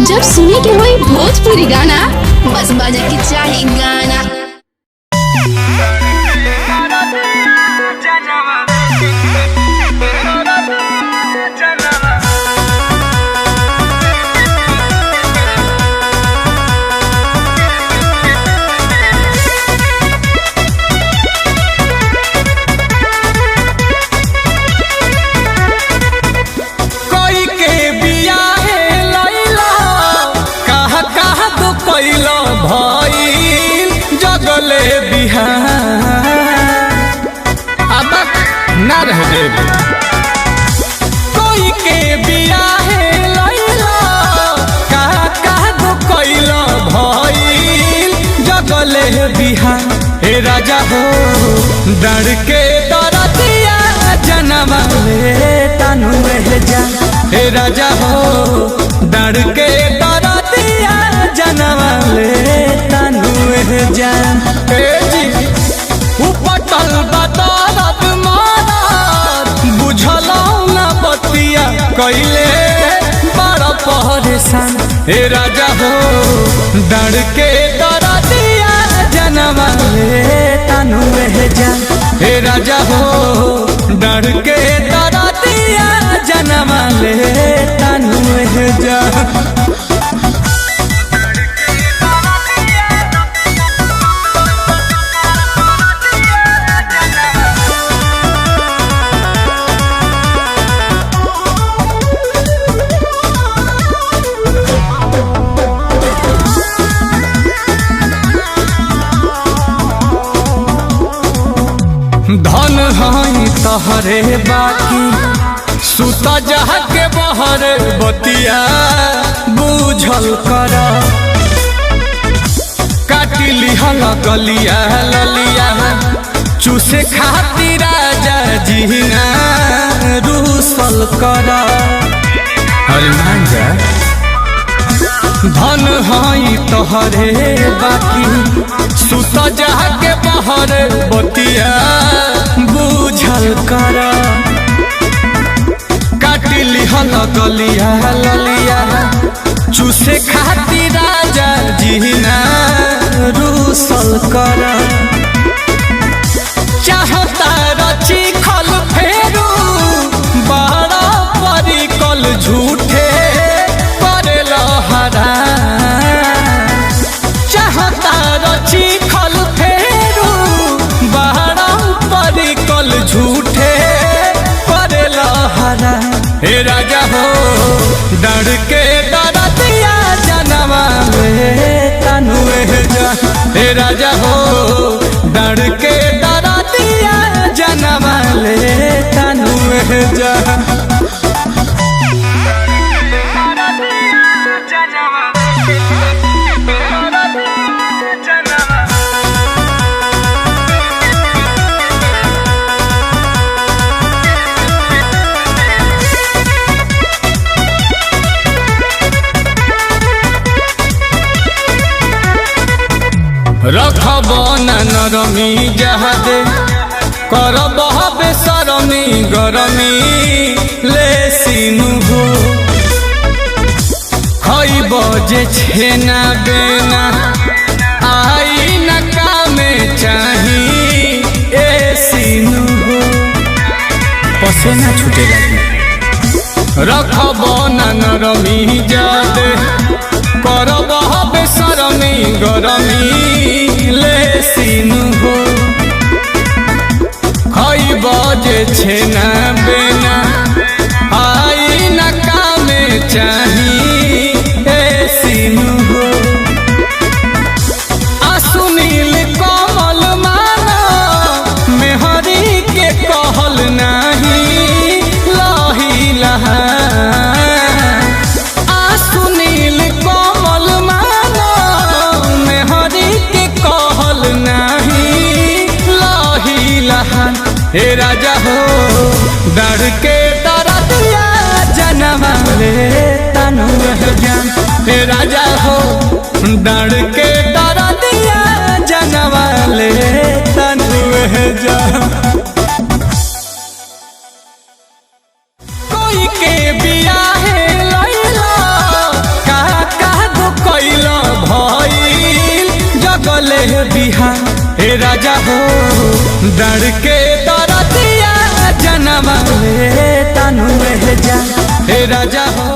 जब सुने के होई भोजपुरी गाना, बस बजे के चाही गाना। ना रह देव कोई के बियाहे लैला कहा दो कैला भइल जगले बिहा। हे राजा हो डर के दरदिया जनम ले तनु जा। हे राजा हो डर के दरदिया जनम ले तनु जा। हे जी उपटल बदरत कैले बड़ा परेशान। हे राजा हो डर के दरदिया जनम ले तनु जा। हे राजा हो डर के दरदिया जनम ले तनु जा। धन हई तहरे बाकी सुता जहा के बहर बतिया बुझल कर। काटी लिहल गलिया ललिया चूसे खातिर राजा जीना रूसल कर। अरे मान जा धन हई तोहरे बाकी सुता जहा के बहर बतिया बुझल कर। काटी लिहल गलिया ललिया चूसे खातिर राजा जीना रूसल कर। चाहता रची खल फेरू बड़ा परिकल झूठे करेल हरा। चाहता रची खल फेरू बड़ा परिकल झूठे करेल हरा। हे राजा हो डर के दरदिया जनम ले तनु जा। हे राजा हो डर के दरदिया जनम ले तनु जा। रखब नरमी जहादे करब बेसरमी गरमी ले सीनु हो। खइब जे छेना बेना आई न कामे चाही ए सीनु हो। पसेना छूटे लगी रखब नरमी जादे करब बेसरमी गरमी ले सीनु हो। खइब जे छेना बेना आई न कामे चाही ए सीनु हो। सुनील कमल माना मेहरी के कहल नाही लही लहा। हे राजा हो डर के दरदिया जनम ले तनु जा। हे राजा हो डर के दरदिया जनम ले तनु जा। कोई के बियाहे लैला लगले बिहान हे राजा हो डर के दरदिया जनवा ले तनु जा हे राजा हो।